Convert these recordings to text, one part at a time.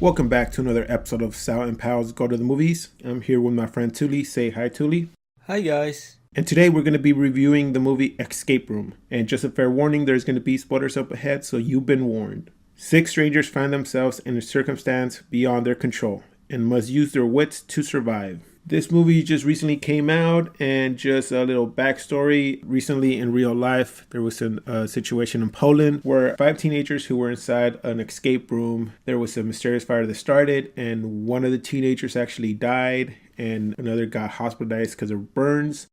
Welcome back to another episode of Sal and Pals Go to the Movies. I'm here with my friend Touly. Say hi, Touly. Hi, guys. And today we're going to be reviewing the movie Escape Room. And just a fair warning, there's going to be spoilers up ahead, so you've been warned. 6 strangers find themselves in a circumstance beyond their control and must use their wits to survive. This movie just recently came out, and just a little backstory. Recently in real life, there was a situation in Poland where 5 teenagers who were inside an escape room, there was a mysterious fire that started, and one of the teenagers actually died, and another got hospitalized because of burns.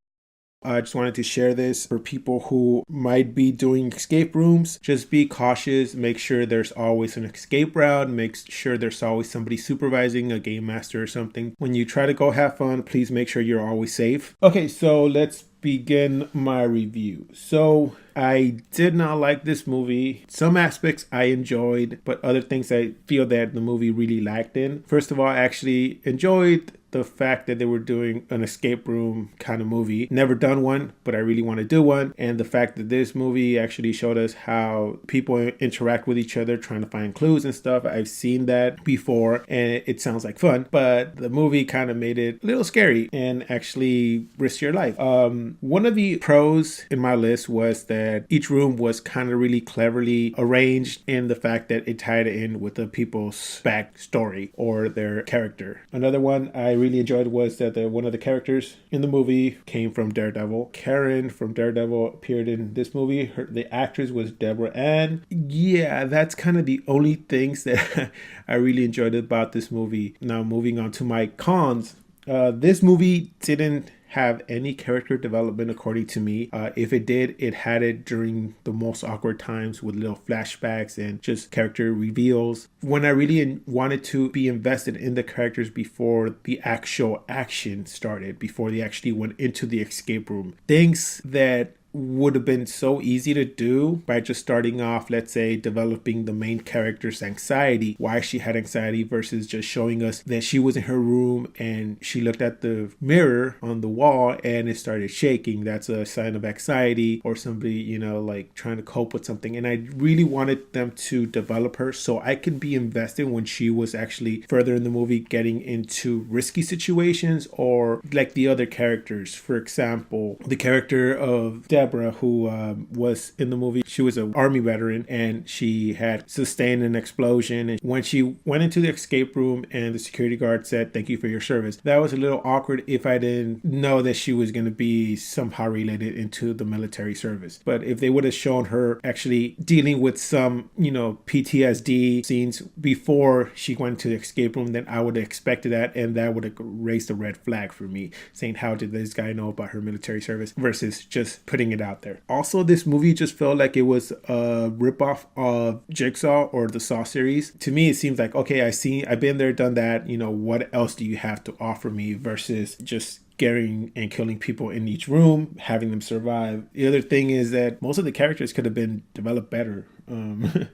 I just wanted to share this for people who might be doing escape rooms. Just be cautious. Make sure there's always an escape route. Make sure there's always somebody supervising, a game master or something. When you try to go have fun, please make sure you're always safe. Okay, so let's begin my review. So I did not like this movie. Some aspects I enjoyed, but other things I feel that the movie really lacked in. First of all, I actually enjoyed the fact that they were doing an escape room kind of movie. Never done one, but I really want to do one. And the fact that this movie actually showed us how people interact with each other, trying to find clues and stuff. I've seen that before, and it sounds like fun, but the movie kind of made it a little scary and actually risk your life. One of the pros in my list was that each room was kind of really cleverly arranged in the fact that it tied in with the people's backstory or their character. Another one I really enjoyed was that one of the characters in the movie came from Daredevil. Karen from Daredevil appeared in this movie. The actress was Deborah Ann. Yeah, that's kind of the only things that I really enjoyed about this movie. Now moving on to my cons. This movie didn't have any character development according to me. If it did, it had it during the most awkward times with little flashbacks and just character reveals. When I really wanted to be invested in the characters before the actual action started, before they actually went into the escape room. Things that would have been so easy to do by just starting off, let's say, developing the main character's anxiety, why she had anxiety, versus just showing us that she was in her room and she looked at the mirror on the wall and it started shaking. That's a sign of anxiety or somebody, like trying to cope with something. And I really wanted them to develop her so I could be invested when she was actually further in the movie getting into risky situations, or like the other characters. For example, the character of Deborah, who was in the movie. She was an army veteran and she had sustained an explosion. And when she went into the escape room and the security guard said, "Thank you for your service," that was a little awkward if I didn't know that she was going to be somehow related into the military service. But if they would have shown her actually dealing with some, PTSD scenes before she went to the escape room, then I would have expected that, and that would have raised a red flag for me, saying, how did this guy know about her military service, versus just putting it out there. Also, this movie just felt like it was a ripoff of Jigsaw or the Saw series. To me, it seems like, okay, I've been there, done that. What else do you have to offer me, versus just scaring and killing people in each room, having them survive. The other thing is that most of the characters could have been developed better.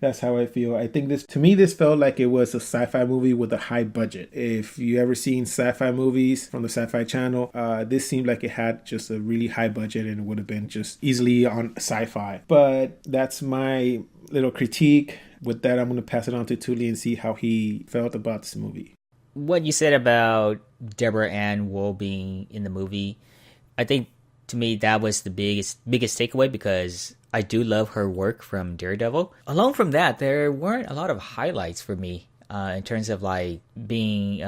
That's how I feel. I think this felt like it was a sci-fi movie with a high budget. If you ever seen sci-fi movies from the Sci-Fi Channel, this seemed like it had just a really high budget and it would have been just easily on sci-fi. But that's my little critique. With that, I'm going to pass it on to Touly and see how he felt about this movie. What you said about Deborah Ann Woll being in the movie, I think to me that was the biggest takeaway, because I do love her work from Daredevil. Along from that, there weren't a lot of highlights for me in terms of like being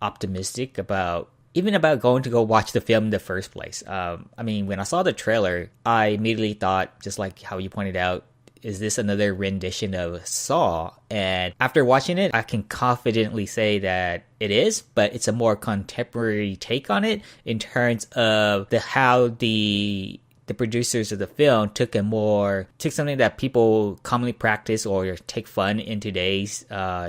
optimistic about going to go watch the film in the first place. When I saw the trailer, I immediately thought, just like how you pointed out, is this another rendition of Saw? And after watching it, I can confidently say that it is, but it's a more contemporary take on it in terms of how the producers of the film took something that people commonly practice or take fun in today's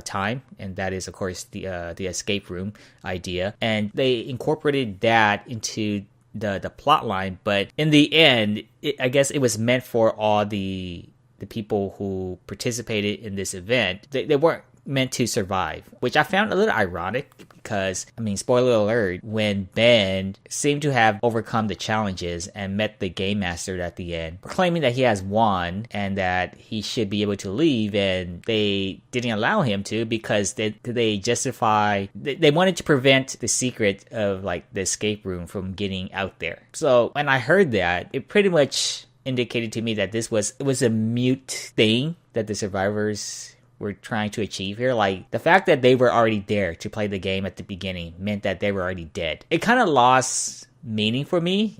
time, and that is, of course, the escape room idea, and they incorporated that into the plot line. But in the end, I guess it was meant for all the people who participated in this event. They weren't meant to survive, which I found a little ironic because, I mean, spoiler alert, when Ben seemed to have overcome the challenges and met the game master at the end, claiming that he has won and that he should be able to leave, and they didn't allow him to because they justify, they wanted to prevent the secret of like the escape room from getting out there. So when I heard that, it pretty much indicated to me that it was a mute thing that the survivors were trying to achieve here. Like, the fact that they were already there to play the game at the beginning meant that they were already dead. It kind of lost meaning for me,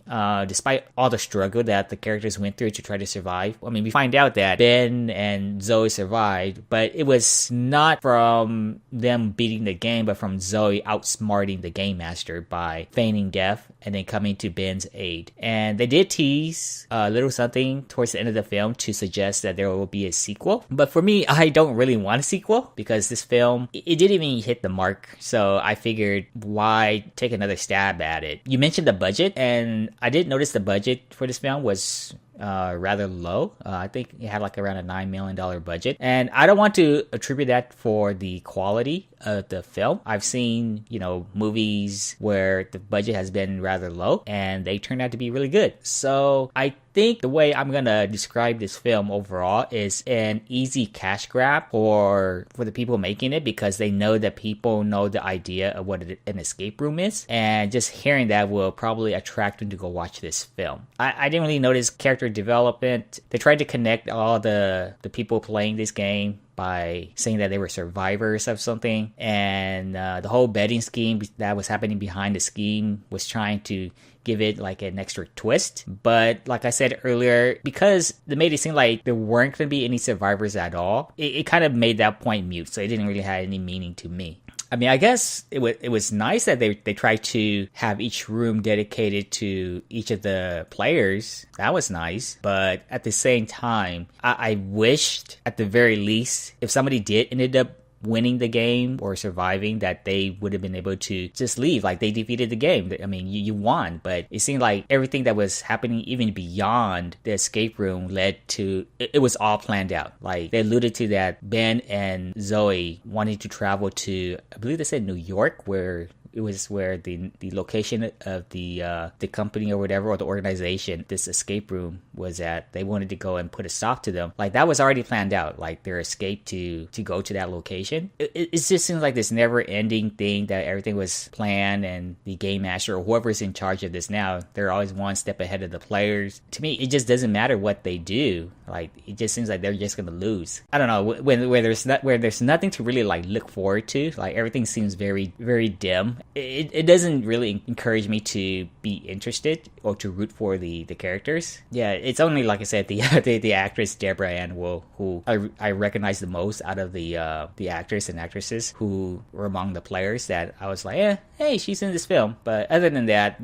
despite all the struggle that the characters went through to try to survive. I mean, we find out that Ben and Zoe survived, but it was not from them beating the game, but from Zoe outsmarting the game master by feigning death and then coming to Ben's aid. And they did tease a little something towards the end of the film to suggest that there will be a sequel. But for me, I don't really want a sequel because this film, it didn't even hit the mark. So I figured, why take another stab at it? You mentioned the budget, and I did notice the budget for this film was rather low. I think it had like around a $9 million budget. And I don't want to attribute that for the quality of the film. I've seen, movies where the budget has been rather low and they turned out to be really good. So I think the way I'm gonna describe this film overall is an easy cash grab for the people making it, because they know that people know the idea of what an escape room is, and just hearing that will probably attract them to go watch this film. I didn't really notice character development. They tried to connect all the people playing this game by saying that they were survivors of something, and the whole betting scheme that was happening behind the scheme was trying to give it like an extra twist. But like I said earlier, because they made it seem like there weren't going to be any survivors at all, it kind of made that point mute, so it didn't really have any meaning to me. I mean, I guess it was nice that they tried to have each room dedicated to each of the players. That was nice. But at the same time, I wished at the very least, if somebody did ended up winning the game or surviving, that they would have been able to just leave. Like, they defeated the game. I mean, you won, but it seemed like everything that was happening even beyond the escape room led to, it was all planned out. Like, they alluded to that Ben and Zoe wanted to travel to, I believe they said New York, where it was where the location of the company or whatever, or the organization this escape room was at. They wanted to go and put a stop to them. Like, that was already planned out, like their escape to go to that location. It just seems like this never ending thing that everything was planned, and the game master or whoever's in charge of this now, they're always one step ahead of the players. To me, it just doesn't matter what they do. Like, it just seems like they're just gonna lose. I don't know, where there's nothing to really like look forward to. Like, everything seems very, very dim. It doesn't really encourage me to be interested or to root for the characters. Yeah, it's only, like I said, the actress Deborah Ann Woll, who I recognize the most out of the actors and actresses who were among the players, that I was like, hey, she's in this film. But other than that,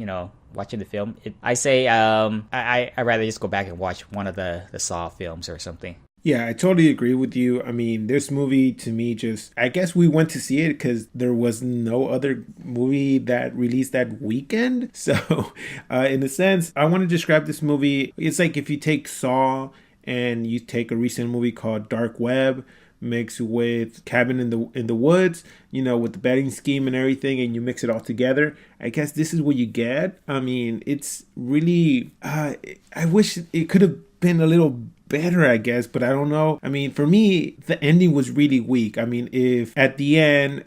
watching the film, I say I rather just go back and watch one of the Saw films or something. Yeah, I totally agree with you. I mean, this movie to me I guess we went to see it because there was no other movie that released that weekend. So in a sense, I want to describe this movie. It's like if you take Saw and you take a recent movie called Dark Web mixed with Cabin in the Woods, with the betting scheme and everything, and you mix it all together. I guess this is what you get. I mean, it's really, I wish it could have been a little better, I guess, but I don't know. I mean, for me, the ending was really weak. I mean, if at the end,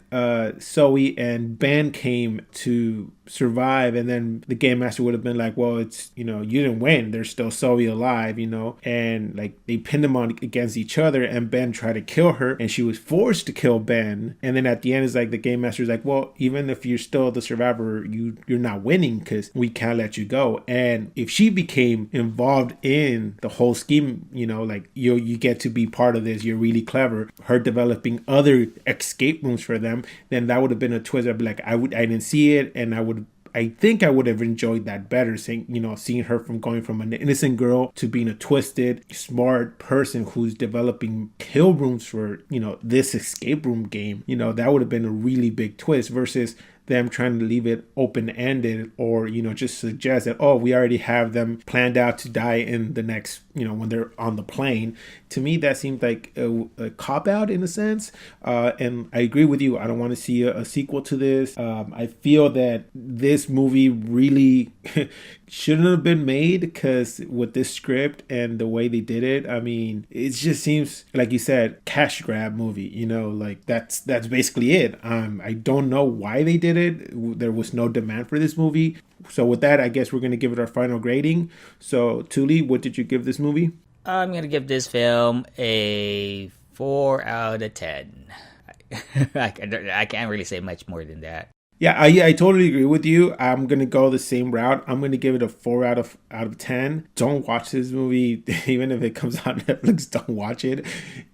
Zoe and Ben came to survive, and then the game master would have been like, well, it's, you didn't win, there's still Zoe alive, and like they pinned them on against each other, and Ben tried to kill her and she was forced to kill Ben, and then at the end it's like the game master is like, well, even if you're still the survivor, you're not winning because we can't let you go. And if she became involved in the whole scheme, like you get to be part of this, you're really clever, her developing other escape rooms for them, then that would have been a twist. I'd be like, I didn't see it, and I think I would have enjoyed that better, seeing her from going from an innocent girl to being a twisted, smart person who's developing kill rooms for, this escape room game. That would have been a really big twist versus them trying to leave it open-ended, or just suggest that, oh, we already have them planned out to die in the next, when they're on the plane. To me, that seemed like a cop-out in a sense, and I agree with you. I don't want to see a sequel to this. I feel that this movie really shouldn't have been made, because with this script and the way they did it, I mean, it just seems, like you said, cash grab movie. Like that's basically it. I don't know why they did it. There was no demand for this movie. So with that, I guess we're gonna give it our final grading. So Touly, what did you give this movie? I'm gonna give this film a 4 out of 10. I can't really say much more than that. Yeah, I totally agree with you. I'm gonna go the same route. I'm gonna give it a 4 out of 10. Don't watch this movie, even if it comes on Netflix. Don't watch it,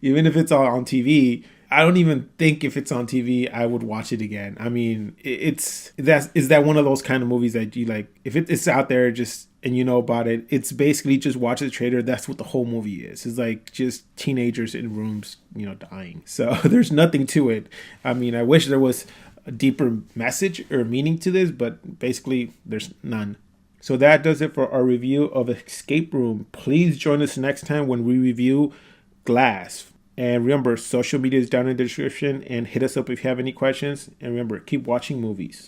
even if it's on TV. I don't even think if it's on TV, I would watch it again. I mean, is that one of those kind of movies that you like? If it's out there, just and you know about it, it's basically just watch the trailer. That's what the whole movie is. It's like just teenagers in rooms, dying. So there's nothing to it. I mean, I wish there was a deeper message or meaning to this, but basically there's none. So that does it for our review of Escape Room. Please join us next time when we review Glass. And remember, social media is down in the description, and hit us up if you have any questions. And remember, keep watching movies.